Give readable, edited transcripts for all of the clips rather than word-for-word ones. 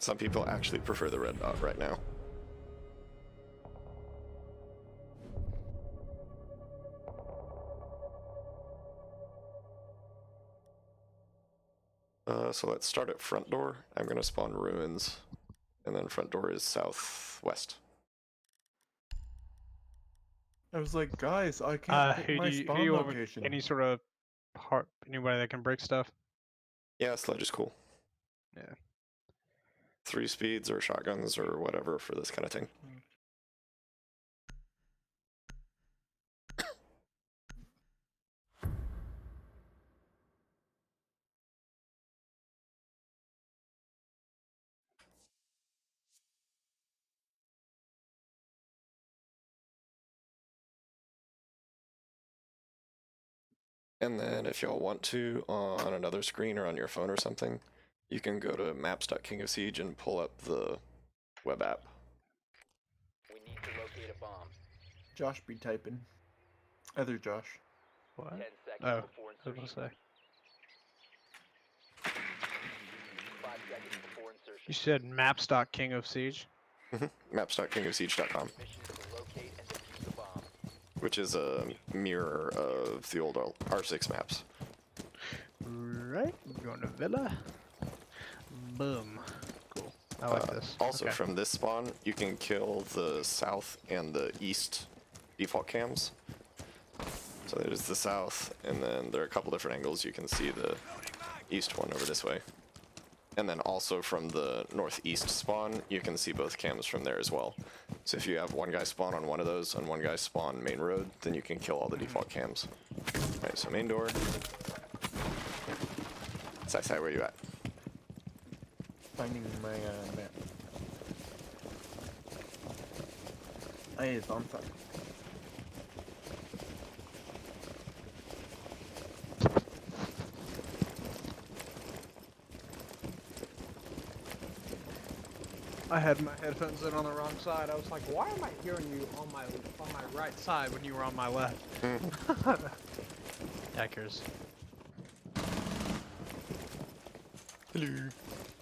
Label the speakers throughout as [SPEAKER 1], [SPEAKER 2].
[SPEAKER 1] Some people actually prefer the red dot right now. So let's start at front door. I'm going to spawn ruins, and then front door is southwest.
[SPEAKER 2] I was like, guys, I can't pick my spawn
[SPEAKER 3] who you want
[SPEAKER 2] location.
[SPEAKER 3] any sort of part, anybody that can break stuff?
[SPEAKER 1] Yeah, sledge is cool.
[SPEAKER 3] Yeah.
[SPEAKER 1] 3 speeds or shotguns or whatever for this kind of thing. And then if y'all want to, on another screen or on your phone or something, you can go to maps.kingofsiege and pull up the web app.
[SPEAKER 4] We need to locate a bomb.
[SPEAKER 2] Josh be typing. Other Josh.
[SPEAKER 3] What?
[SPEAKER 4] 10 seconds
[SPEAKER 3] Oh,
[SPEAKER 4] before
[SPEAKER 3] I was
[SPEAKER 4] insertion.
[SPEAKER 3] gonna say.
[SPEAKER 4] 5 seconds before insertion.
[SPEAKER 3] You said maps.king of siege.
[SPEAKER 1] Maps.kingofsiege.com,
[SPEAKER 4] Mission is to locate and defuse the bomb.
[SPEAKER 1] which is a mirror of the old R6 maps.
[SPEAKER 3] Right. We're going to Villa. Boom. Cool. I like this.
[SPEAKER 1] Also,
[SPEAKER 3] Okay.
[SPEAKER 1] from this spawn, you can kill the south and the east default cams. So there's the south, and then there are a couple different angles. You can see the east one over this way. And then also from the northeast spawn, you can see both cams from there as well. So if you have one guy spawn on one of those and one guy spawn main road, then you can kill all the default cams. Alright, so main door. Sai, where you at?
[SPEAKER 2] Finding my map. It's on fire.
[SPEAKER 3] I had my headphones in on the wrong side. I was like, why am I hearing you on my right side when you were on my left? Hackers.
[SPEAKER 1] Hello.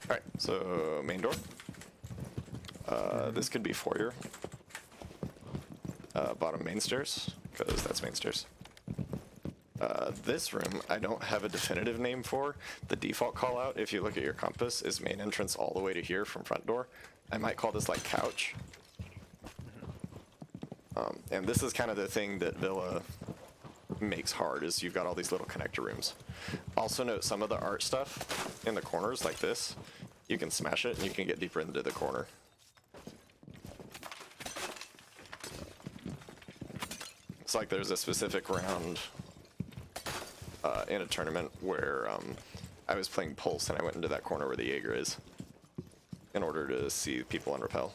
[SPEAKER 1] Alright, so main door. This could be foyer. Bottom main stairs, because that's main stairs. This room, I don't have a definitive name for. The default callout, if you look at your compass, is main entrance all the way to here from front door. I might call this like couch. And this is kind of the thing that Villa makes hard, is you've got all these little connector rooms. Also note some of the art stuff in the corners like this. You can smash it and you can get deeper into the corner. It's like there's a specific round in a tournament where I was playing Pulse and I went into that corner where the Jaeger is in order to see people on rappel.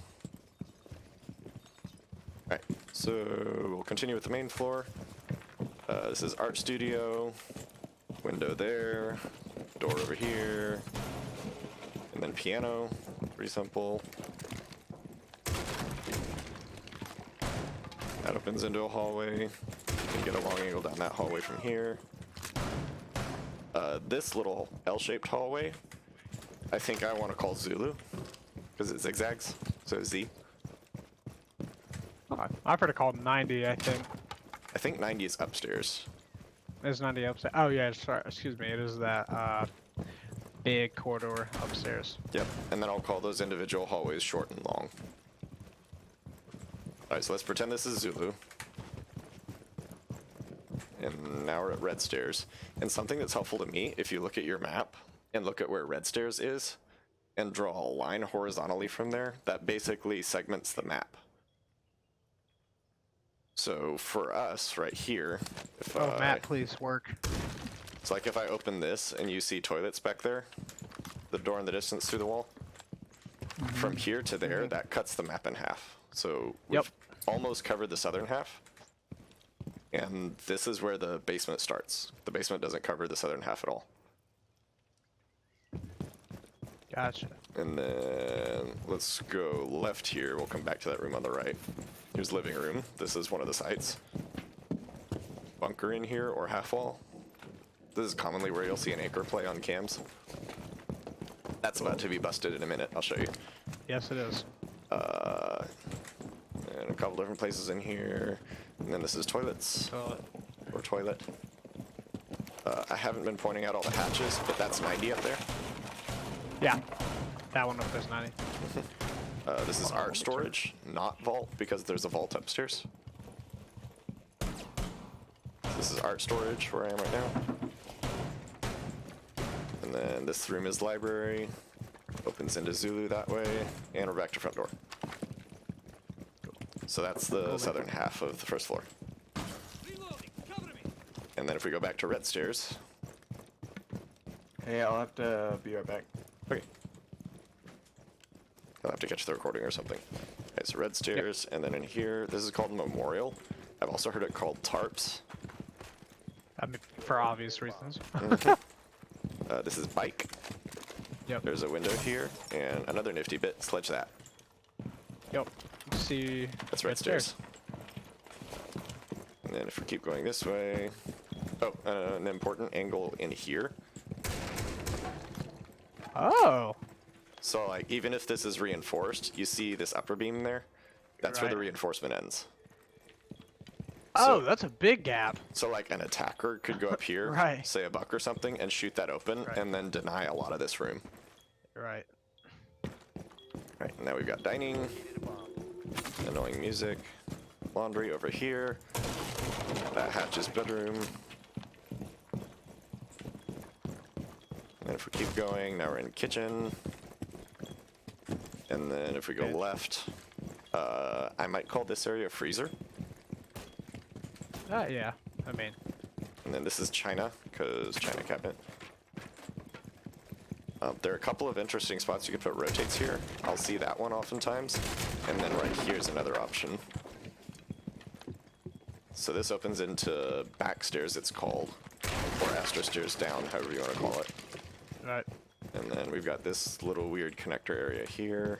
[SPEAKER 1] Alright, so we'll continue with the main floor. This is art studio, window there, door over here, and then piano, pretty simple. That opens into a hallway. You can get a long angle down that hallway from here. This little L-shaped hallway, I think I want to call Zulu, because it zigzags, so Z.
[SPEAKER 3] I've heard it called 90, I think.
[SPEAKER 1] I think 90 is upstairs.
[SPEAKER 3] There's 90 upstairs. Oh, yeah, sorry. Excuse me. It is that big corridor upstairs.
[SPEAKER 1] Yep, and then I'll call those individual hallways short and long. Alright, so let's pretend this is Zulu. And now we're at red stairs. And something that's helpful to me, if you look at your map and look at where red stairs is, and draw a line horizontally from there, that basically segments the map. So for us, right here, if
[SPEAKER 3] Oh, Matt, please work.
[SPEAKER 1] it's like if I open this and you see toilets back there, the door in the distance through the wall, from here to there, that cuts the map in half. So we've almost covered the southern half. And this is where the basement starts. The basement doesn't cover the southern half at all.
[SPEAKER 3] Gotcha.
[SPEAKER 1] And then let's go left here. We'll come back to that room on the right. Here's living room. This is one of the sites. Bunker in here or half wall. This is commonly where you'll see an anchor play on cams. That's about to be busted in a minute. I'll show you.
[SPEAKER 3] Yes, it is.
[SPEAKER 1] And a couple different places in here. And then this is toilets. Or toilet. I haven't been pointing out all the hatches, but that's 90 up there.
[SPEAKER 3] Yeah. That one up there's 90.
[SPEAKER 1] This is art storage, not vault, because there's a vault upstairs. This is art storage, where I am right now. And then this room is library. Opens into Zulu that way, and we're back to front door. So that's the southern half of the first floor. And then if we go back to red stairs.
[SPEAKER 2] Hey, I'll have to be right back.
[SPEAKER 1] Okay. I'll have to catch the recording or something. Okay, so red stairs, and then in here, this is called Memorial. I've also heard it called Tarps.
[SPEAKER 3] I mean, for obvious reasons.
[SPEAKER 1] This is bike.
[SPEAKER 3] Yep.
[SPEAKER 1] There's a window here, and another nifty bit, sledge that.
[SPEAKER 3] Yep. See.
[SPEAKER 1] That's red stairs. And then if we keep going this way, oh, an important angle in here.
[SPEAKER 3] Oh.
[SPEAKER 1] So like, even if this is reinforced, you see this upper beam there? That's where the
[SPEAKER 3] Right.
[SPEAKER 1] reinforcement ends.
[SPEAKER 3] Oh,
[SPEAKER 1] So-
[SPEAKER 3] that's a big gap.
[SPEAKER 1] So like an attacker could go up here,
[SPEAKER 3] Right.
[SPEAKER 1] say a buck or something, and shoot that open,
[SPEAKER 3] Right.
[SPEAKER 1] and then deny a lot of this room.
[SPEAKER 3] Right.
[SPEAKER 1] Right, now we've got dining, annoying music, laundry over here, that hatch's bedroom. And if we keep going, now we're in kitchen. And then if we go
[SPEAKER 3] Okay.
[SPEAKER 1] left, I might call this area freezer.
[SPEAKER 3] Yeah. I mean,
[SPEAKER 1] And then this is China, because China cabinet. There are a couple of interesting spots you could put rotates here. I'll see that one oftentimes. And then right here's another option. So this opens into back stairs, it's called. Or astro stairs down, however you want to call it.
[SPEAKER 3] right.
[SPEAKER 1] And then we've got this little weird connector area here.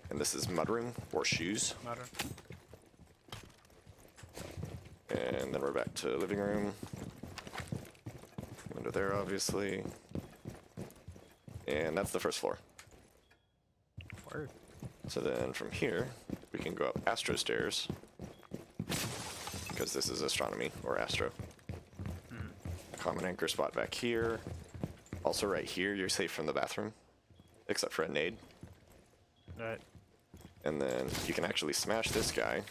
[SPEAKER 1] And this is mudroom, or shoes.
[SPEAKER 3] Matter.
[SPEAKER 1] And then we're back to living room. Window there, obviously. And that's the first floor.
[SPEAKER 3] Word.
[SPEAKER 1] So then from here, we can go up astro stairs. Because this is astronomy, or astro. Common anchor spot back here. Also right here, you're safe from the bathroom. Except for a nade.
[SPEAKER 3] Right.
[SPEAKER 1] And then you can actually smash this guy.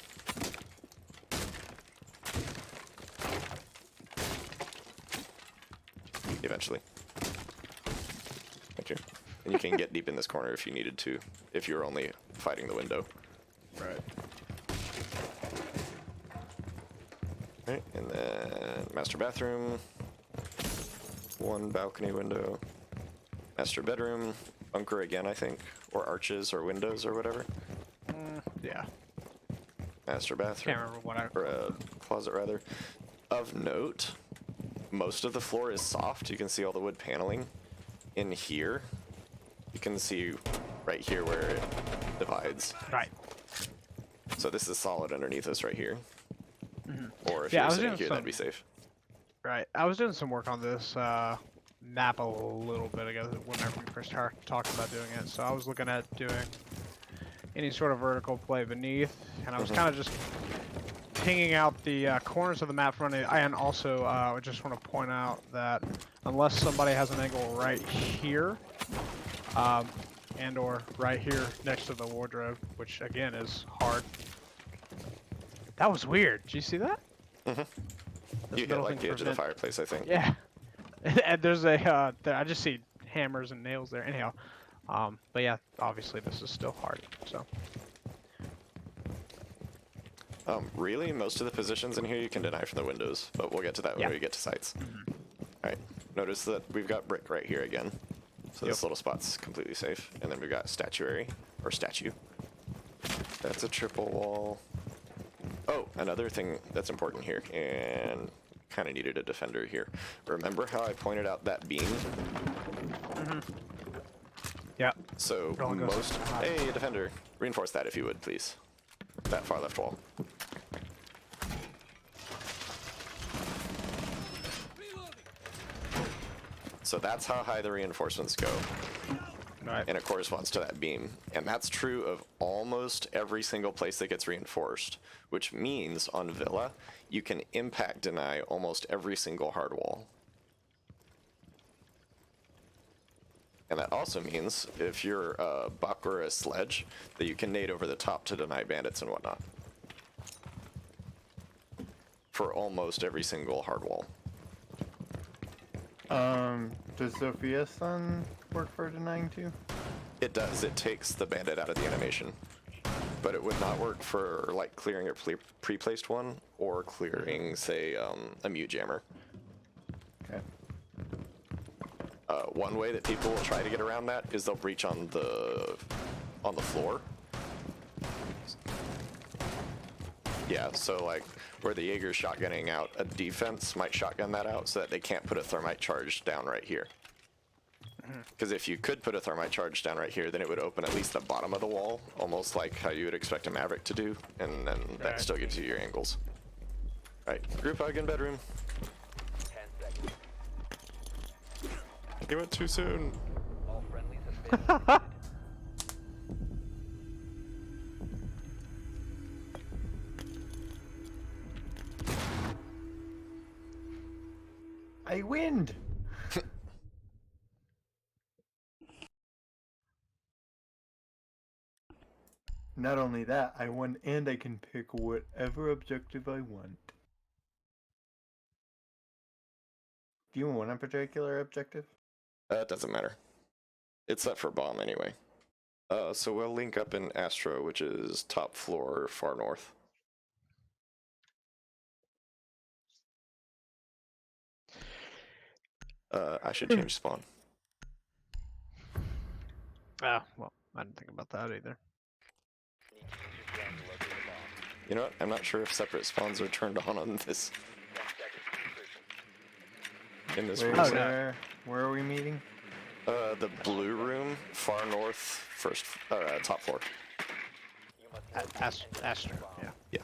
[SPEAKER 1] Eventually. Thank you. And you can get deep in this corner if you needed to, if you're only fighting the window.
[SPEAKER 3] Right.
[SPEAKER 1] Right, and then master bathroom. One balcony window. Master bedroom. Bunker again, I think. Or arches or windows or whatever.
[SPEAKER 3] Yeah.
[SPEAKER 1] Master bathroom.
[SPEAKER 3] Can't remember what I.
[SPEAKER 1] Or a closet rather. Of note, most of the floor is soft. You can see all the wood paneling. In here, you can see right here where it divides.
[SPEAKER 3] Right.
[SPEAKER 1] So this is solid underneath us right here. Or if
[SPEAKER 3] Yeah, I
[SPEAKER 1] you're
[SPEAKER 3] was
[SPEAKER 1] sitting
[SPEAKER 3] doing
[SPEAKER 1] here,
[SPEAKER 3] some-
[SPEAKER 1] that'd be safe.
[SPEAKER 3] Right. I was doing some work on this map a little bit ago whenever we first talked about doing it. So I was looking at doing any sort of vertical play beneath, and I was kind of just pinging out the corners of the map from it. And also, I just want to point out that unless somebody has an angle right here, and or right here next to the wardrobe, which again is hard. That was weird. Did you see that? This
[SPEAKER 1] You hit
[SPEAKER 3] middle
[SPEAKER 1] like
[SPEAKER 3] thing
[SPEAKER 1] the edge of the
[SPEAKER 3] prevent-
[SPEAKER 1] fireplace, I think.
[SPEAKER 3] Yeah. And there's a, I just see hammers and nails there. Anyhow, but yeah, obviously this is still hard. So
[SPEAKER 1] Really, most of the positions in here you can deny from the windows, but we'll get to that when
[SPEAKER 3] Yeah.
[SPEAKER 1] we get to sites. Alright, notice that we've got brick right here again. So this
[SPEAKER 3] Yep.
[SPEAKER 1] little spot's completely safe. And then we've got statuary, or statue. That's a triple wall. Oh, another thing that's important here, and kind of needed a defender here. Remember how I pointed out that beam?
[SPEAKER 3] yeah,
[SPEAKER 1] So
[SPEAKER 3] It all goes
[SPEAKER 1] most...
[SPEAKER 3] to the side.
[SPEAKER 1] Hey, defender, reinforce that if you would, please. That far left wall. So that's how high the reinforcements go,
[SPEAKER 3] Right.
[SPEAKER 1] and it corresponds to that beam. And that's true of almost every single place that gets reinforced, which means on Villa, you can impact deny almost every single hard wall. And that also means if you're a buck or a sledge, that you can nade over the top to deny bandits and whatnot. For almost every single hard wall.
[SPEAKER 2] Does Sophia's Sun work for denying too?
[SPEAKER 1] It does. It takes the bandit out of the animation. But it would not work for like clearing a pre-placed one or clearing, say, a mute jammer.
[SPEAKER 2] Okay.
[SPEAKER 1] One way that people will try to get around that is they'll breach on the floor. Yeah, so like where the Jaeger's shotgunning out a defense might shotgun that out so that they can't put a thermite charge down right here. Because if you could put a thermite charge down right here, then it would open at least the bottom of the wall, almost like how you would expect a Maverick to do, and then that
[SPEAKER 3] Right.
[SPEAKER 1] still gives you your angles. Alright, group hug in bedroom.
[SPEAKER 4] 10 seconds.
[SPEAKER 1] You went too soon.
[SPEAKER 4] All friendlies have been eliminated.
[SPEAKER 2] I win! Not only that, I won and I can pick whatever objective I want. Do you want a particular objective?
[SPEAKER 1] It doesn't matter. It's set for bomb anyway. So we'll link up in Astro, which is top floor, far north. I should change spawn.
[SPEAKER 3] Ah, well, I didn't think about that either.
[SPEAKER 4] Need to use your drone to locate a bomb.
[SPEAKER 1] You know what? I'm not sure if separate spawns are turned on this
[SPEAKER 4] 10 seconds to insertion.
[SPEAKER 1] in this
[SPEAKER 2] Where,
[SPEAKER 1] room.
[SPEAKER 2] where are we meeting?
[SPEAKER 1] The blue room, far north, first, top floor.
[SPEAKER 4] You must locate and defuse
[SPEAKER 3] Astro,
[SPEAKER 4] the bomb.
[SPEAKER 3] yeah.
[SPEAKER 1] Yeah.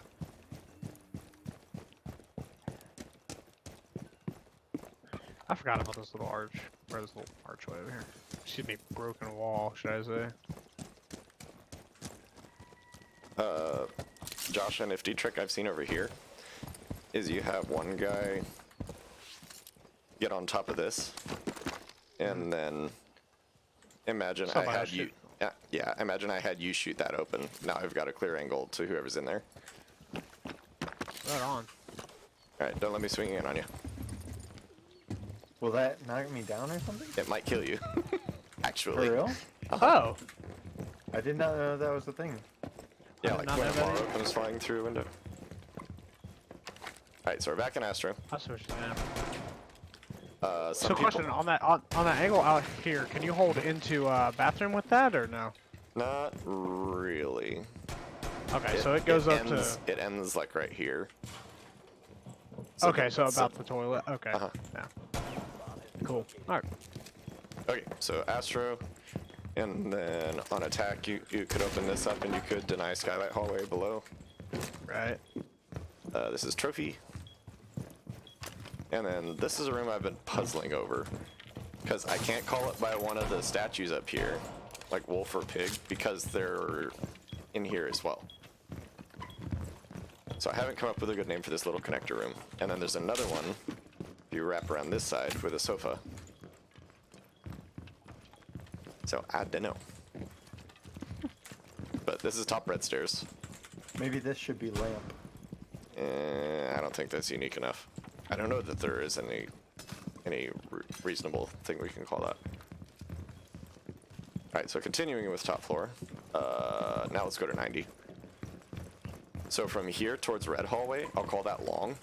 [SPEAKER 3] I forgot about this little arch, or this little archway over here. Excuse me, broken wall, should I say?
[SPEAKER 1] Josh, a nifty trick I've seen over here is you have one guy get on top of this, and then imagine
[SPEAKER 3] Somebody
[SPEAKER 1] I had
[SPEAKER 3] shoot.
[SPEAKER 1] you. Yeah, imagine I had you shoot that open. Now I've got a clear angle to whoever's in there.
[SPEAKER 3] Right on.
[SPEAKER 1] All right, don't let me swing in on you.
[SPEAKER 2] Will that knock me down or something?
[SPEAKER 1] It might kill you. Actually.
[SPEAKER 2] For real?
[SPEAKER 3] Oh!
[SPEAKER 2] I did not know that was a thing.
[SPEAKER 1] Yeah,
[SPEAKER 3] I
[SPEAKER 1] like
[SPEAKER 3] did not
[SPEAKER 1] when a
[SPEAKER 3] know
[SPEAKER 1] bar
[SPEAKER 3] that
[SPEAKER 1] opens flying through a window. Alright, so we're back in Astro.
[SPEAKER 3] I see what you're saying.
[SPEAKER 1] Some
[SPEAKER 3] So
[SPEAKER 1] people,
[SPEAKER 3] question, on that angle out here, can you hold into bathroom with that, or no?
[SPEAKER 1] Not really.
[SPEAKER 3] Okay, so it goes up
[SPEAKER 1] ends,
[SPEAKER 3] to...
[SPEAKER 1] It ends like right here.
[SPEAKER 3] Okay, so about the toilet. Okay,
[SPEAKER 1] Uh-huh.
[SPEAKER 3] yeah. Cool. Alright.
[SPEAKER 1] Okay, so Astro, and then on attack you could open this up and you could deny skylight hallway below.
[SPEAKER 3] Right.
[SPEAKER 1] This is trophy. And then this is a room I've been puzzling over, because I can't call it by one of the statues up here, like wolf or pig, because they're in here as well. So I haven't come up with a good name for this little connector room. And then there's another one, if you wrap around this side, with a sofa. So I don't know. But this is top red stairs.
[SPEAKER 2] Maybe this should be lamp.
[SPEAKER 1] I don't think that's unique enough. I don't know that there is any reasonable thing we can call that. Alright, so continuing with top floor. Now let's go to 90. So from here towards red hallway, I'll call that long.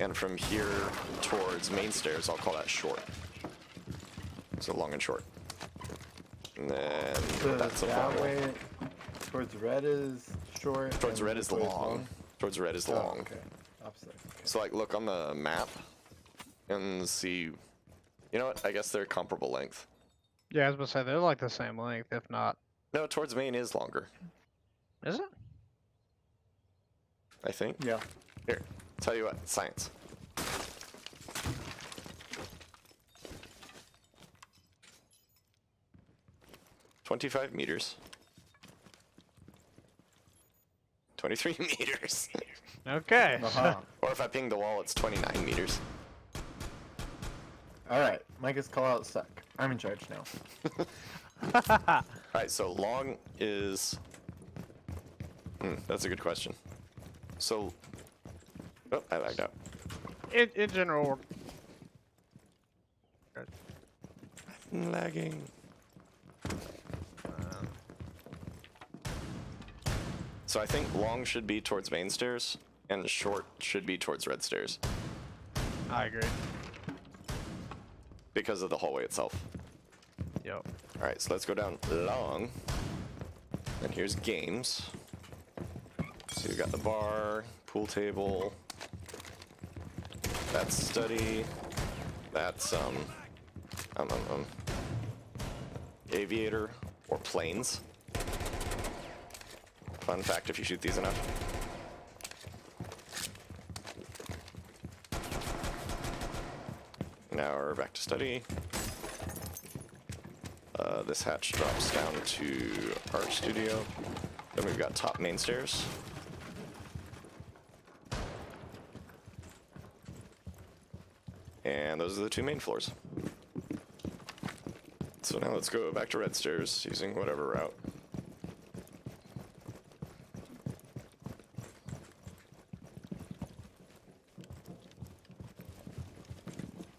[SPEAKER 1] And from here towards main stairs, I'll call that short. So long and short. And then
[SPEAKER 2] So
[SPEAKER 1] that's a
[SPEAKER 2] that
[SPEAKER 1] long.
[SPEAKER 2] way, towards red is short.
[SPEAKER 1] Towards
[SPEAKER 2] and
[SPEAKER 1] red is
[SPEAKER 2] this way
[SPEAKER 1] long. Towards red is
[SPEAKER 2] Oh,
[SPEAKER 1] long.
[SPEAKER 2] okay. Opposite. Okay.
[SPEAKER 1] So like look on the map and see, you know what, I guess they're comparable length.
[SPEAKER 3] Yeah, I was about to say, they're like the same length, if not.
[SPEAKER 1] No, towards main is longer,
[SPEAKER 3] Is it?
[SPEAKER 1] I think.
[SPEAKER 2] Yeah.
[SPEAKER 1] Here, tell you what, science. 25 meters. 23 meters.
[SPEAKER 3] Okay.
[SPEAKER 2] Uh-huh.
[SPEAKER 1] Or if I ping the wall, it's 29 meters.
[SPEAKER 2] Alright, Micah's callouts suck. I'm in charge now.
[SPEAKER 1] Alright, so long is... that's a good question. So... Oh, I lagged out.
[SPEAKER 3] In general,
[SPEAKER 1] Lagging. So I think long should be towards main stairs, and short should be towards red stairs.
[SPEAKER 3] I agree.
[SPEAKER 1] Because of the hallway itself.
[SPEAKER 3] Yep.
[SPEAKER 1] Alright, so let's go down long. And here's games. So you got the bar, pool table. That's study. That's aviator or planes. Fun fact if you shoot these enough. Now we're back to study. This hatch drops down to art studio. Then we've got top main stairs. And those are the two main floors. So now let's go back to red stairs using whatever route.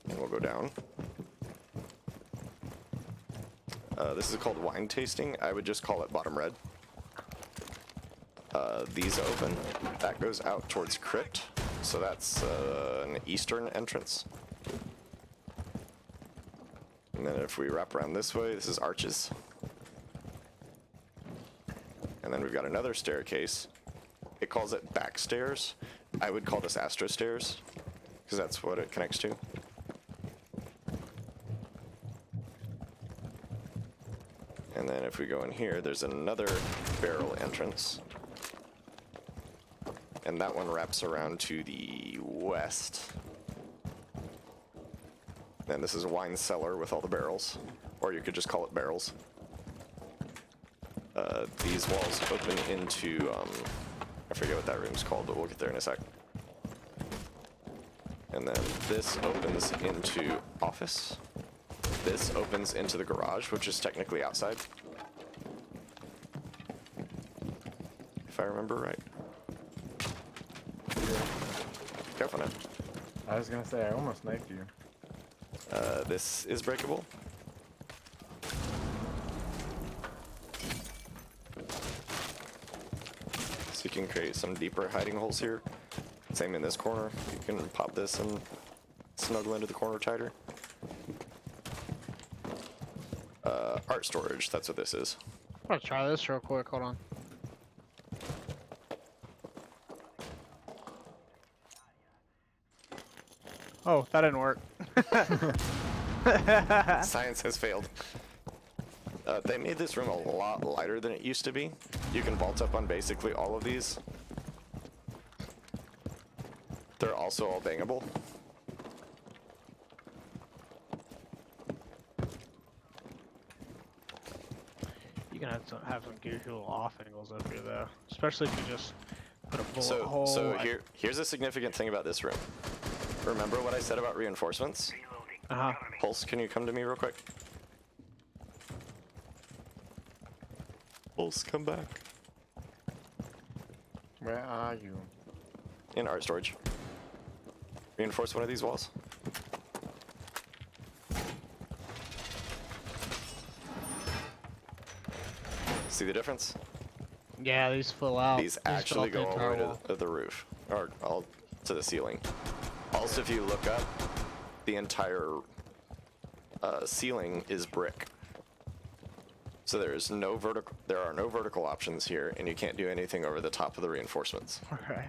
[SPEAKER 1] And we'll go down. This is called wine tasting. I would just call it bottom red. These open. That goes out towards crypt. So that's an eastern entrance. And then if we wrap around this way, this is arches. And then we've got another staircase. It calls it back stairs. I would call this astro stairs, because that's what it connects to. And then if we go in here, there's another barrel entrance. And that one wraps around to the west. And this is a wine cellar with all the barrels. Or you could just call it barrels. These walls open into, I forget what that room's called, but we'll get there in a sec. And then this opens into office. This opens into the garage, which is technically outside. If I remember right. Careful now.
[SPEAKER 2] I was gonna say, I almost knifed you.
[SPEAKER 1] This is breakable. So you can create some deeper hiding holes here. Same in this corner. You can pop this and snuggle into the corner tighter. Art storage, that's what this is.
[SPEAKER 3] I'm gonna try this real quick. Hold on. Oh, that didn't work.
[SPEAKER 1] Science has failed. They made this room a lot lighter than it used to be. You can vault up on basically all of these. They're also all bangable.
[SPEAKER 3] You can have some good little off angles up here though, especially if you just put a bullet hole.
[SPEAKER 1] So here's a significant thing about this room. Remember what I said about reinforcements?
[SPEAKER 3] Uh-huh.
[SPEAKER 1] Pulse, can you come to me real quick? Pulse, come back.
[SPEAKER 2] Where are you?
[SPEAKER 1] In art storage. Reinforce one of these walls. See the difference?
[SPEAKER 3] Yeah, these fill out.
[SPEAKER 1] These
[SPEAKER 3] fill
[SPEAKER 1] actually
[SPEAKER 3] out the
[SPEAKER 1] go all the
[SPEAKER 3] entire
[SPEAKER 1] way
[SPEAKER 3] wall.
[SPEAKER 1] to the roof, or all to the ceiling. Also, if you look up, the entire ceiling is brick. So there are no vertical options here, and you can't do anything over the top of the reinforcements.
[SPEAKER 3] Okay.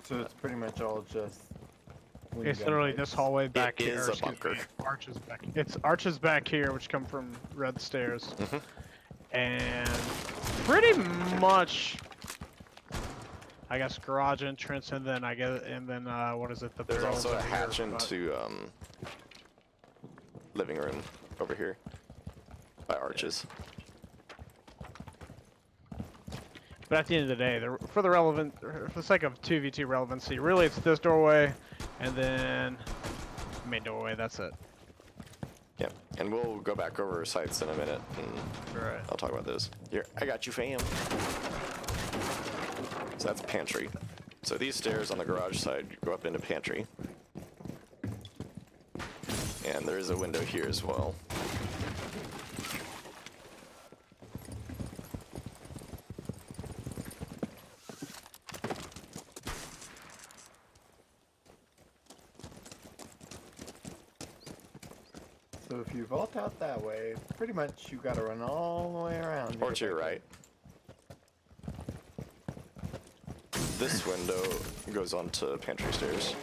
[SPEAKER 2] So it's pretty much all just...
[SPEAKER 3] It's literally this hallway back
[SPEAKER 1] It
[SPEAKER 3] here.
[SPEAKER 1] is
[SPEAKER 3] or
[SPEAKER 1] a
[SPEAKER 3] excuse
[SPEAKER 1] bunker.
[SPEAKER 3] me, arches back. It's arches back here, which come from red stairs, and pretty much, I guess, garage entrance, and then what is it? The
[SPEAKER 1] There's
[SPEAKER 3] barrels
[SPEAKER 1] also a
[SPEAKER 3] over here,
[SPEAKER 1] hatch
[SPEAKER 3] but-
[SPEAKER 1] into living room over here. by arches.
[SPEAKER 3] But at the end of the day, for the sake of 2v2 relevancy, really it's this doorway, and then main doorway. That's it.
[SPEAKER 1] Yeah, and we'll go back over sites in a minute, and
[SPEAKER 3] Right.
[SPEAKER 1] I'll talk about those. Here, I got you, fam. So that's pantry. So these stairs on the garage side go up into pantry. And there is a window here as well.
[SPEAKER 2] So if you vault out that way, pretty much you gotta run all the way around.
[SPEAKER 1] Or to your right. This window goes onto pantry stairs.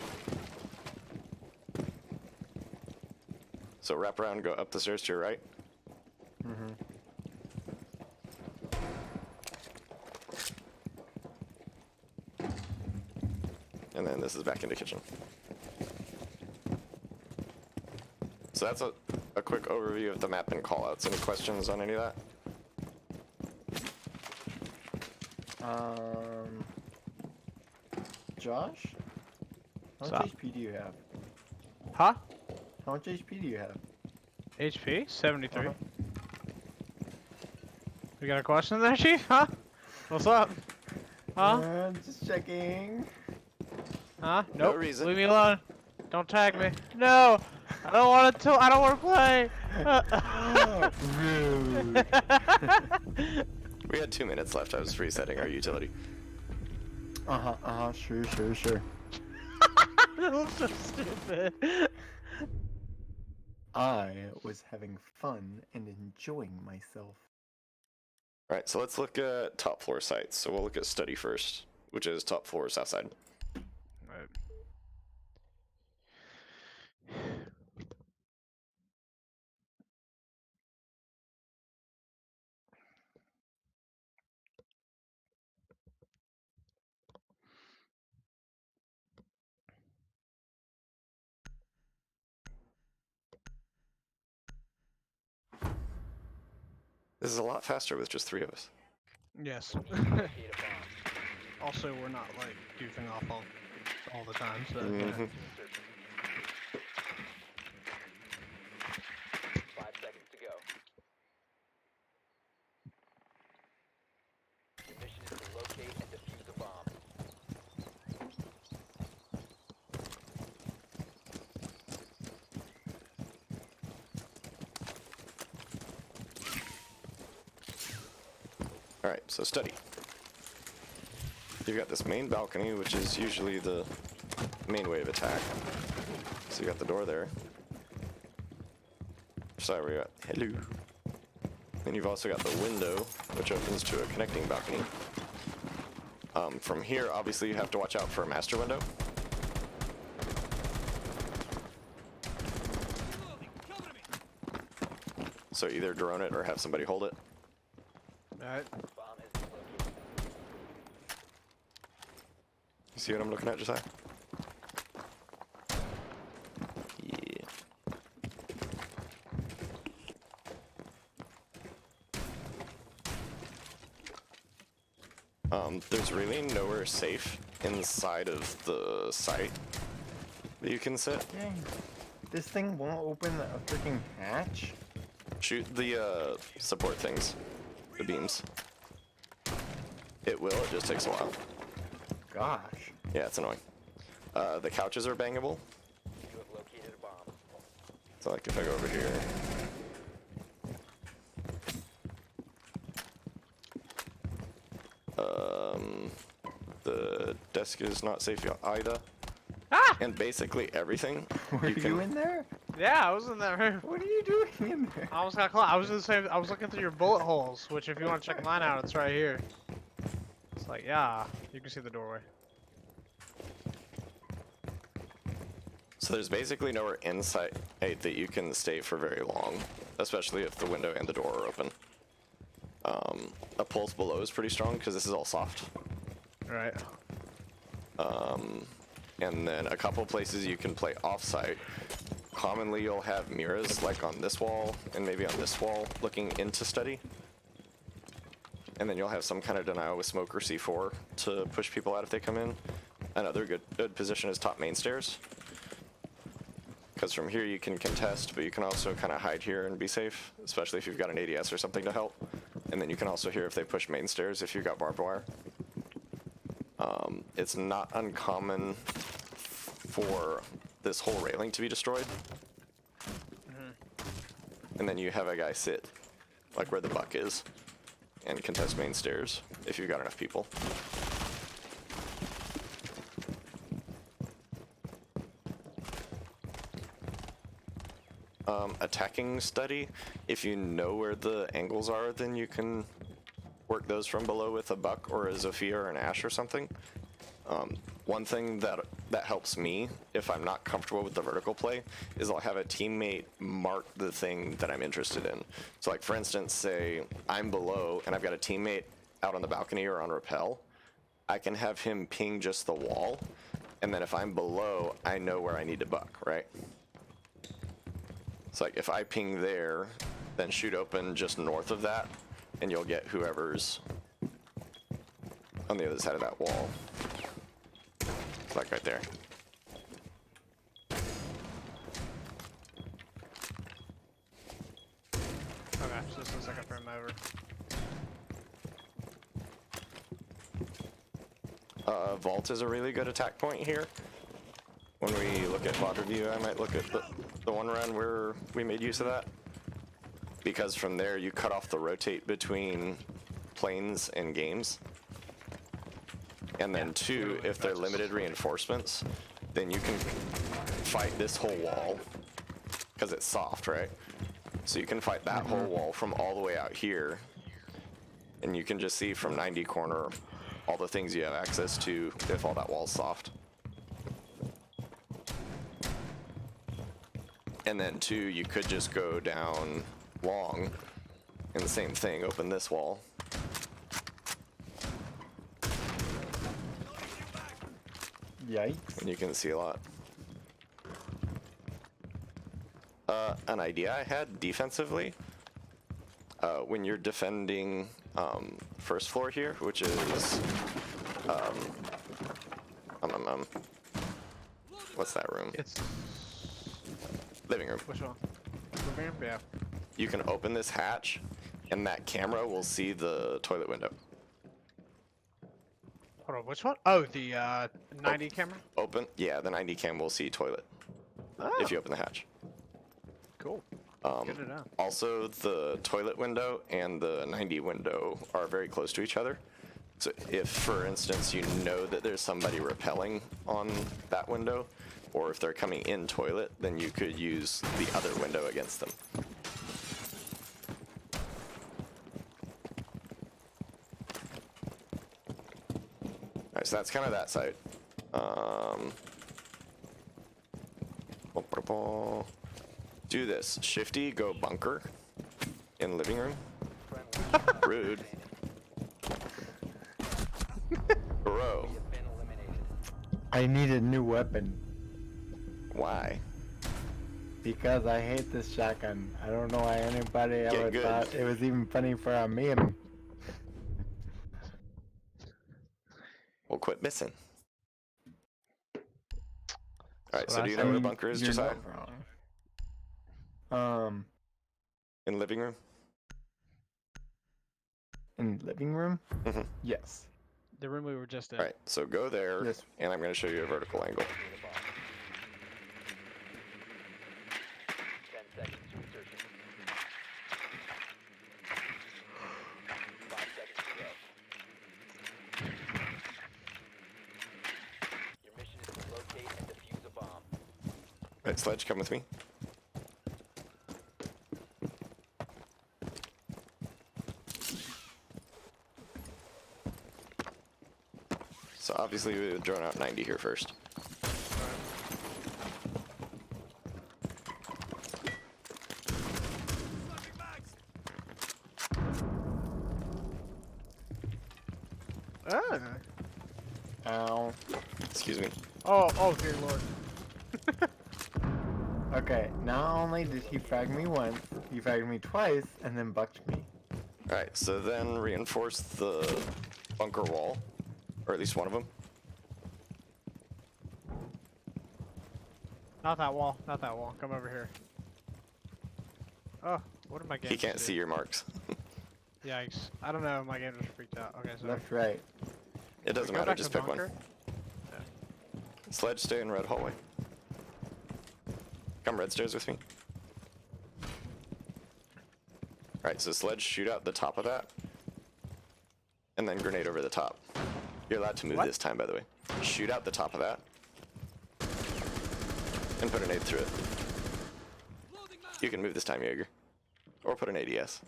[SPEAKER 1] So wrap around, go up the stairs to your right.
[SPEAKER 2] Mm-hmm.
[SPEAKER 1] And then this is back into kitchen. So that's a quick overview of the map and callouts. Any questions on any of that?
[SPEAKER 2] Josh? How much
[SPEAKER 3] Stop.
[SPEAKER 2] HP do you have?
[SPEAKER 3] Huh?
[SPEAKER 2] How much HP do you have?
[SPEAKER 3] HP 73.
[SPEAKER 2] Uh-huh.
[SPEAKER 3] You got a question there, Chief? Huh? What's up? Huh?
[SPEAKER 2] Just checking.
[SPEAKER 3] Huh?
[SPEAKER 1] No
[SPEAKER 3] Nope.
[SPEAKER 1] reason.
[SPEAKER 3] Leave me alone. Don't tag me. No. I don't want to. I don't want to play.
[SPEAKER 2] Rude.
[SPEAKER 1] We had 2 minutes left. I was resetting our utility.
[SPEAKER 2] Sure.
[SPEAKER 3] That was so stupid.
[SPEAKER 2] I was having fun and enjoying myself.
[SPEAKER 1] Alright, so let's look at top floor sites. So we'll look at study first, which is top floor south side.
[SPEAKER 3] Right.
[SPEAKER 1] This is a lot faster with just 3 of us.
[SPEAKER 3] Yes.
[SPEAKER 4] Locate a bomb.
[SPEAKER 3] Also, we're not like goofing off all the time. So.
[SPEAKER 1] Mhm.
[SPEAKER 4] Insertion. 5 seconds to go. Your mission is to locate and defuse a bomb.
[SPEAKER 1] Alright, so study. You've got this main balcony, which is usually the main way of attack. So you got the door there. Sorry, we got hello. Then you've also got the window, which opens to a connecting balcony. From here, obviously, you have to watch out for a master window. So either drone it or have somebody hold it.
[SPEAKER 3] Alright.
[SPEAKER 4] Bomb has been located.
[SPEAKER 1] You see what I'm looking at, Josiah? Yeah. There's really nowhere safe inside of the site that you can sit.
[SPEAKER 2] Dang. This thing won't open a freaking hatch?
[SPEAKER 1] Shoot the support things, the beams. It will, it just takes a while.
[SPEAKER 2] Gosh.
[SPEAKER 1] Yeah, it's annoying. The couches are bangable.
[SPEAKER 4] You have located a bomb.
[SPEAKER 1] So like if I go over here. The desk is not safe either.
[SPEAKER 3] Ah!
[SPEAKER 1] And basically everything
[SPEAKER 2] Were you in there?
[SPEAKER 3] Yeah, I was in that room.
[SPEAKER 2] What are you doing in there?
[SPEAKER 3] I almost got caught. I was in the same. I was looking through your bullet holes, which if you want to check mine out, it's right here. It's like, yeah, you can see the doorway.
[SPEAKER 1] So there's basically nowhere inside that you can stay for very long, especially if the window and the door are open. A pulse below is pretty strong because this is all soft.
[SPEAKER 3] Right.
[SPEAKER 1] And then a couple places you can play off-site commonly you'll have mirrors like on this wall and maybe on this wall looking into study. And then you'll have some kind of denial with smoke or C4 to push people out if they come in. Another good position is top main stairs. Because from here you can contest, but you can also kind of hide here and be safe, especially if you've got an ADS or something to help. And then you can also hear if they push main stairs if you've got barbed wire. It's not uncommon for this whole railing to be destroyed. And then you have a guy sit, like where the buck is, and contest main stairs if you've got enough people. Attacking study, if you know where the angles are, then you can work those from below with a buck or a Zofia or an Ash or something. One thing that helps me if I'm not comfortable with the vertical play is I'll have a teammate mark the thing that I'm interested in. So like for instance, say I'm below and I've got a teammate out on the balcony or on rappel, I can have him ping just the wall, and then if I'm below, I know where I need to buck, right? It's like if I ping there, then shoot open just north of that, and you'll get whoever's on the other side of that wall. It's like right there.
[SPEAKER 3] Okay, so this looks like a frame over.
[SPEAKER 1] Vault is a really good attack point here. When we look at VOD review, I might look at the one run where we made use of that. Because from there, you cut off the rotate between planes and games. And then two, if they're limited reinforcements, then you can fight this whole wall, because it's soft, right? So you can fight that whole wall from all the way out here, and you can just see from 90 corner all the things you have access to if all that wall's soft. And then two, you could just go down long, and the same thing, open this wall.
[SPEAKER 2] Yikes.
[SPEAKER 1] And you can see a lot. An idea I had defensively, when you're defending first floor here, which is what's that room?
[SPEAKER 3] It's
[SPEAKER 1] Living room.
[SPEAKER 3] which one? Living room? Yeah.
[SPEAKER 1] You can open this hatch, and that camera will see the toilet window.
[SPEAKER 3] Hold on, which one? Oh, the 90 camera?
[SPEAKER 1] Open, yeah, the 90 cam will see toilet if you open the hatch.
[SPEAKER 3] Cool. Good to know.
[SPEAKER 1] Also, the toilet window and the 90 window are very close to each other. So if, for instance, you know that there's somebody rappelling on that window, or if they're coming in toilet, then you could use the other window against them. Alright, so that's kind of that side. Do this. Shifty, go bunker in living room. Rude. Bro.
[SPEAKER 4] Been eliminated.
[SPEAKER 2] I need a new weapon
[SPEAKER 1] Why?
[SPEAKER 2] because I hate this shotgun. I don't know why anybody ever
[SPEAKER 1] good.
[SPEAKER 2] thought it was even funny for a meme.
[SPEAKER 1] We'll quit missing. Alright,
[SPEAKER 3] So
[SPEAKER 1] so do you know
[SPEAKER 3] that's-
[SPEAKER 1] where the bunker is,
[SPEAKER 2] You're
[SPEAKER 1] Josiah?
[SPEAKER 2] not wrong.
[SPEAKER 1] In living room?
[SPEAKER 2] In living room?
[SPEAKER 1] Mhm.
[SPEAKER 2] Yes.
[SPEAKER 3] The room we were just in.
[SPEAKER 1] Alright, so go there,
[SPEAKER 2] Yes.
[SPEAKER 1] and I'm going to show you a vertical angle.
[SPEAKER 4] 10 seconds to insertion. 5 seconds to go. Your mission is to locate and defuse a bomb.
[SPEAKER 1] Alright, Sledge, come with me. So obviously we would drone out 90 here first.
[SPEAKER 3] Ah.
[SPEAKER 2] Ow.
[SPEAKER 1] Excuse me.
[SPEAKER 3] Oh, dear lord.
[SPEAKER 2] Okay, Okay, not only did he frag me once, he fragged me twice and then bucked me.
[SPEAKER 1] Alright, so then reinforce the bunker wall, or at least one of them.
[SPEAKER 3] Not that wall. Not that wall. Come over here. Oh, what did my game
[SPEAKER 1] He can't
[SPEAKER 3] do?
[SPEAKER 1] see your marks.
[SPEAKER 3] Yikes. I don't know. My game just freaked out. Okay, so
[SPEAKER 2] Left, right.
[SPEAKER 1] It doesn't
[SPEAKER 3] go
[SPEAKER 1] matter,
[SPEAKER 3] back
[SPEAKER 1] just
[SPEAKER 3] to
[SPEAKER 1] pick one.
[SPEAKER 3] bunker?
[SPEAKER 1] Sledge, stay in red hallway. Come red stairs with me. Alright, so sledge, shoot out the top of that. And then grenade over the top. You're allowed to move
[SPEAKER 3] What?
[SPEAKER 1] this time, by the way. Shoot out the top of that. And put an nade through it. You can move this time, Jaeger. Or put an ADS.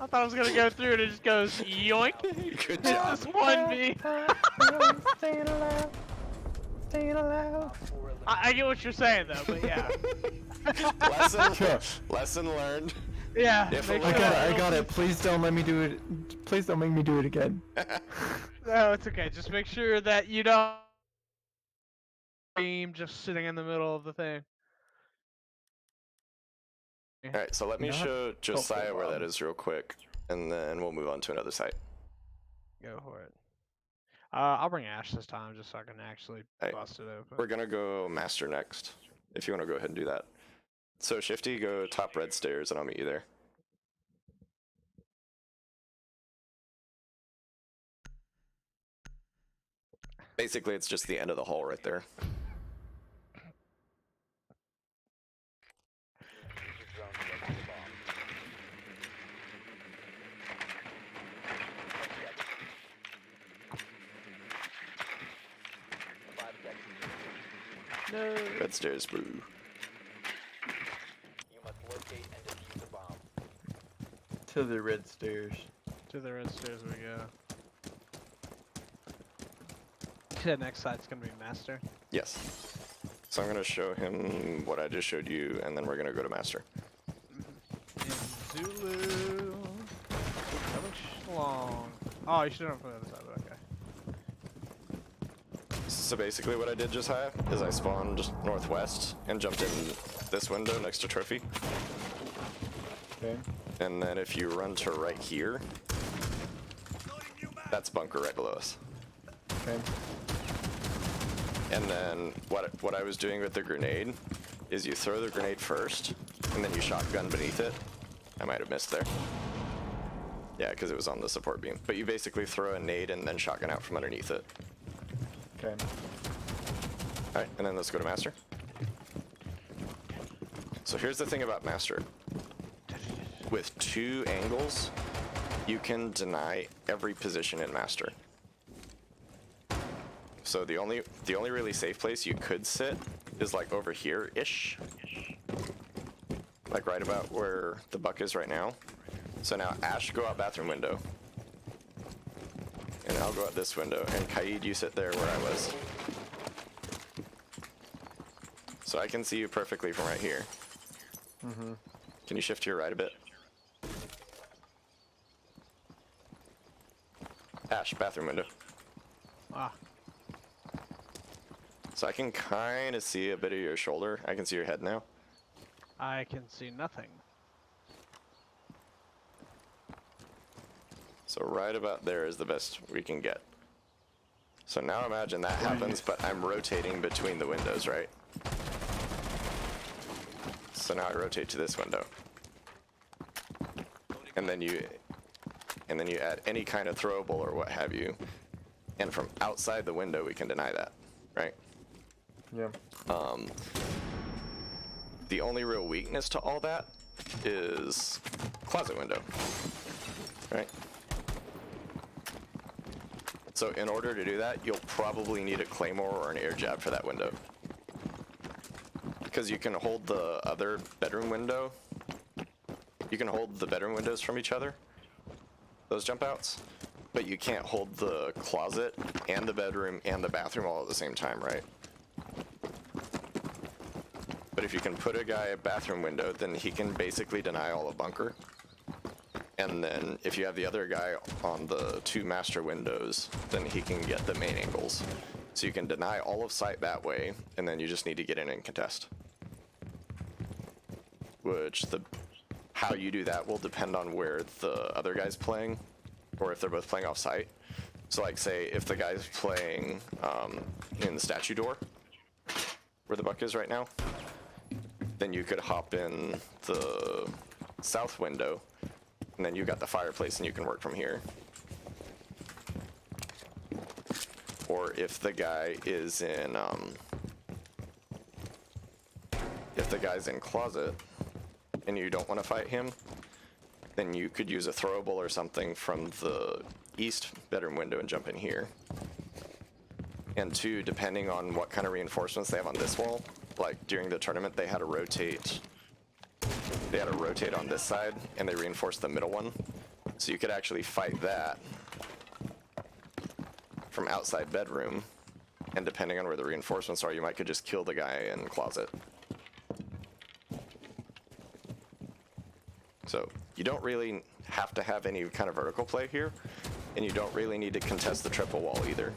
[SPEAKER 3] I thought I was gonna go through and it just goes yoink.
[SPEAKER 1] Good job.
[SPEAKER 3] Just one me.
[SPEAKER 2] Staying alive. Staying alive.
[SPEAKER 3] I get what you're saying though, but yeah.
[SPEAKER 1] Lesson learned.
[SPEAKER 3] Yeah.
[SPEAKER 1] If
[SPEAKER 3] make
[SPEAKER 1] I
[SPEAKER 3] sure
[SPEAKER 1] got
[SPEAKER 3] that
[SPEAKER 2] I
[SPEAKER 3] you
[SPEAKER 2] got
[SPEAKER 3] don't-
[SPEAKER 2] it. Please don't let me do it. Please don't make me do it again.
[SPEAKER 3] No, it's okay. Just make sure that you don't beam just sitting in the middle of the thing.
[SPEAKER 1] Alright, so let me
[SPEAKER 2] Not
[SPEAKER 1] show Josiah where that
[SPEAKER 2] bomb.
[SPEAKER 1] is real quick. And then we'll move on to another site.
[SPEAKER 3] Go for it. I'll bring Ash this time just so I can actually
[SPEAKER 1] Hey,
[SPEAKER 3] bust it open.
[SPEAKER 1] We're gonna go master next. If you want to go ahead and do that. So Shifty, go top red stairs and I'll meet you there. Basically, it's just the end of the hall right there.
[SPEAKER 3] No.
[SPEAKER 1] Red stairs, boo.
[SPEAKER 4] You must locate and defuse the bomb.
[SPEAKER 2] To the red stairs.
[SPEAKER 3] To the red stairs we go. The next site's gonna be master.
[SPEAKER 1] Yes. So I'm gonna show him what I just showed you, and then we're gonna go to master.
[SPEAKER 3] In Zulu. Coming long. Oh, you should have done it from the other side, but okay.
[SPEAKER 1] So basically what I did, Josiah, is I spawned northwest and jumped in this window next to Trophy.
[SPEAKER 2] Okay.
[SPEAKER 1] And then if you run to right here, that's bunker right below us.
[SPEAKER 2] Okay.
[SPEAKER 1] And then what I was doing with the grenade is you throw the grenade first, and then you shotgun beneath it. I might have missed there. Yeah, because it was on the support beam. But you basically throw a nade and then shotgun out from underneath it.
[SPEAKER 2] Okay.
[SPEAKER 1] Alright, and then let's go to master. So here's the thing about master. With 2 angles, you can deny every position in master. So the only really safe place you could sit is like over here-ish. Like right about where the buck is right now. So now Ash, go out bathroom window. And I'll go out this window. And Kaid, you sit there where I was. So I can see you perfectly from right here.
[SPEAKER 2] Mm-hmm.
[SPEAKER 1] Can you shift to your right a bit? Ash, bathroom window.
[SPEAKER 3] Ah.
[SPEAKER 1] So I can kind of see a bit of your shoulder. I can see your head now.
[SPEAKER 3] I can see nothing.
[SPEAKER 1] So right about there is the best we can get. So now imagine that happens, but I'm rotating between the windows, right? So now I rotate to this window. And then you add any kind of throwable or what have you. And from outside the window we can deny that, right?
[SPEAKER 2] Yeah.
[SPEAKER 1] The only real weakness to all that is closet window, right? So in order to do that, you'll probably need a claymore or an air jab for that window. Because you can hold the other bedroom window. You can hold the bedroom windows from each other, those jump outs, but you can't hold the closet and the bedroom and the bathroom all at the same time, right? But if you can put a guy a bathroom window, then he can basically deny all of bunker. And then if you have the other guy on the 2 master windows, then he can get the main angles. So you can deny all of sight that way, and then you just need to get in and contest. Which how you do that will depend on where the other guy's playing, or if they're both playing off site. So like say if the guy's playing in the statue door, where the buck is right now, then you could hop in the south window, and then you got the fireplace and you can work from here. Or if the guy is in, if the guy's in closet and you don't want to fight him, then you could use a throwable or something from the east bedroom window and jump in here. And 2, depending on what kind of reinforcements they have on this wall, like during the tournament they had to rotate. They had to rotate on this side and they reinforced the middle one. So you could actually fight that from outside bedroom, and depending on where the reinforcements are, you might could just kill the guy in closet. So you don't really have to have any kind of vertical play here, and you don't really need to contest the triple wall either.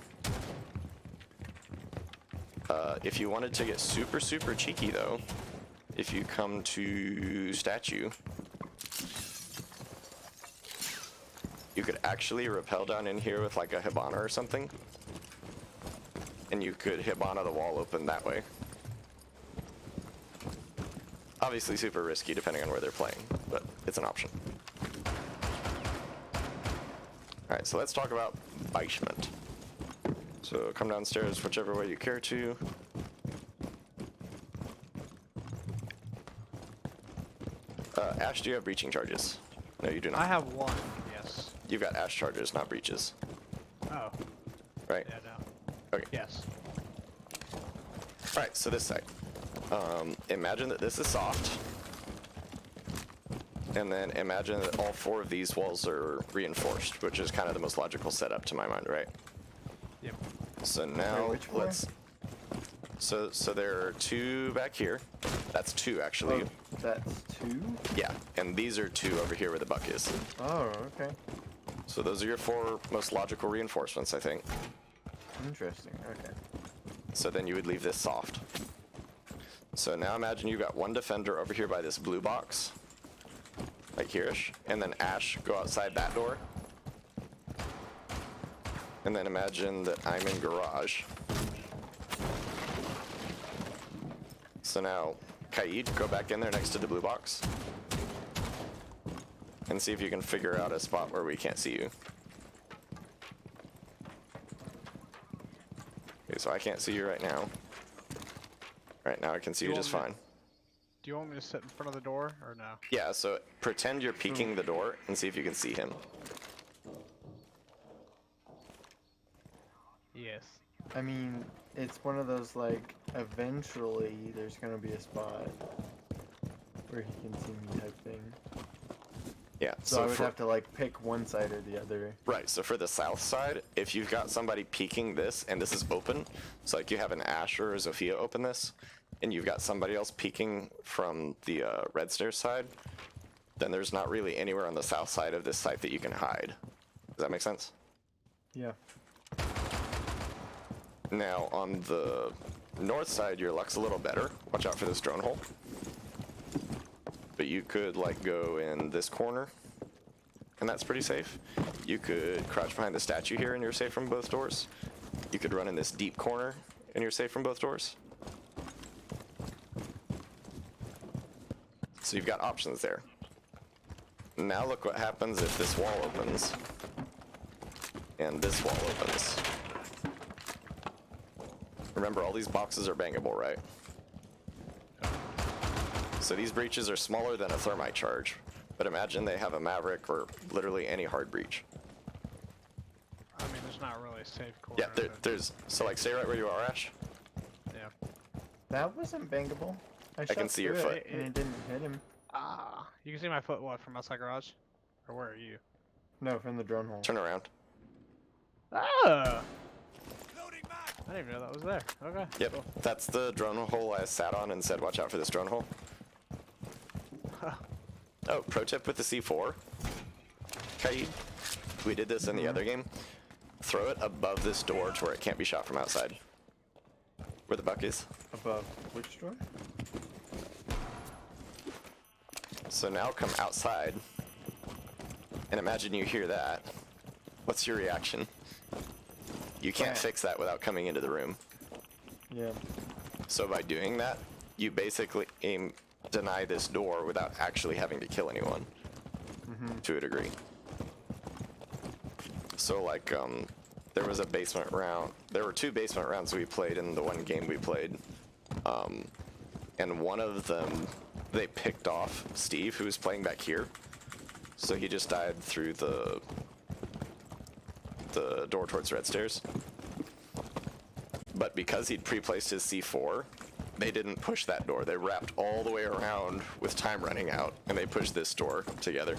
[SPEAKER 1] If you wanted to get super cheeky though, if you come to statue, you could actually rappel down in here with like a Hibana or something, and you could Hibana the wall open that way. Obviously super risky depending on where they're playing, but it's an option. Alright, so let's talk about basement. So come downstairs whichever way you care to. Ash, do you have breaching charges? No, you do not.
[SPEAKER 3] I have 1, yes.
[SPEAKER 1] You've got Ash charges, not breaches.
[SPEAKER 3] Oh,
[SPEAKER 1] Right?
[SPEAKER 3] yeah, no.
[SPEAKER 1] Okay.
[SPEAKER 3] Yes.
[SPEAKER 1] Alright, so this side. Imagine that this is soft. And then imagine that all 4 of these walls are reinforced, which is kind of the most logical setup to my mind, right?
[SPEAKER 3] Yep.
[SPEAKER 1] So now
[SPEAKER 2] which floor?
[SPEAKER 1] let's... So there are 2 back here. That's 2 actually.
[SPEAKER 2] Oh, that's 2?
[SPEAKER 1] Yeah, and these are 2 over here where the buck is.
[SPEAKER 2] Oh, okay.
[SPEAKER 1] So those are your 4 most logical reinforcements, I think.
[SPEAKER 2] Interesting, okay.
[SPEAKER 1] So then you would leave this soft. So now imagine you've got 1 defender over here by this blue box, like here-ish, and then Ash, go outside that door. And then imagine that I'm in garage. So now, Kaid, go back in there next to the blue box. And see if you can figure out a spot where we can't see you. Okay, so I can't see you right now. Right now I can see you just fine.
[SPEAKER 3] Do you want me to sit in front of the door, or no?
[SPEAKER 1] Yeah, so pretend you're peeking the door and see if you can see him.
[SPEAKER 3] Yes.
[SPEAKER 2] I mean, it's one of those, like, eventually there's gonna be a spot where he can see me type thing.
[SPEAKER 1] Yeah,
[SPEAKER 2] So I would have to, like, pick one side or the other.
[SPEAKER 1] Right, so for the south side, if you've got somebody peeking this and this is open, so like you have an Ash or a Zofia open this, and you've got somebody else peeking from the red stairs side, then there's not really anywhere on the south side of this site that you can hide. Does that make sense?
[SPEAKER 2] Yeah.
[SPEAKER 1] Now on the north side, your luck's a little better. Watch out for this drone hole. But you could like go in this corner, and that's pretty safe. You could crouch behind the statue here and you're safe from both doors. You could run in this deep corner and you're safe from both doors. So you've got options there. Now look what happens if this wall opens and this wall opens. Remember, all these boxes are bangable, right? So these breaches are smaller than a thermite charge, but imagine they have a Maverick or literally any hard breach.
[SPEAKER 3] I mean, there's not really a safe corner.
[SPEAKER 1] Yeah, there's, so like stay right where you are, Ash.
[SPEAKER 3] Yeah.
[SPEAKER 2] That wasn't bangable. I
[SPEAKER 1] can
[SPEAKER 2] shot
[SPEAKER 1] see your
[SPEAKER 2] through
[SPEAKER 1] foot.
[SPEAKER 2] it and it didn't hit him.
[SPEAKER 3] Ah, you can see my foot, what, from outside garage? Or where are you?
[SPEAKER 2] No, from the drone hole.
[SPEAKER 1] Turn around.
[SPEAKER 3] Ah! I didn't even know that was there. Okay.
[SPEAKER 1] Yep,
[SPEAKER 3] Cool.
[SPEAKER 1] that's the drone hole I sat on and said watch out for this drone hole. Oh, pro tip with the C4. Kaid, we did this in the other game. Throw it above this door to where it can't be shot from outside. Where the buck is.
[SPEAKER 2] Above which door?
[SPEAKER 1] So now come outside, and imagine you hear that. What's your reaction? You can't
[SPEAKER 2] Right.
[SPEAKER 1] fix that without coming into the room.
[SPEAKER 2] Yeah.
[SPEAKER 1] So by doing that, you basically deny this door without actually having to kill anyone, to a degree. So like, there was a basement round. There were 2 basement rounds we played in the one game we played, and one of them they picked off Steve, who was playing back here. So he just died through the door towards red stairs. But because he'd pre-placed his C4, they didn't push that door. They wrapped all the way around with time running out, and they pushed this door together.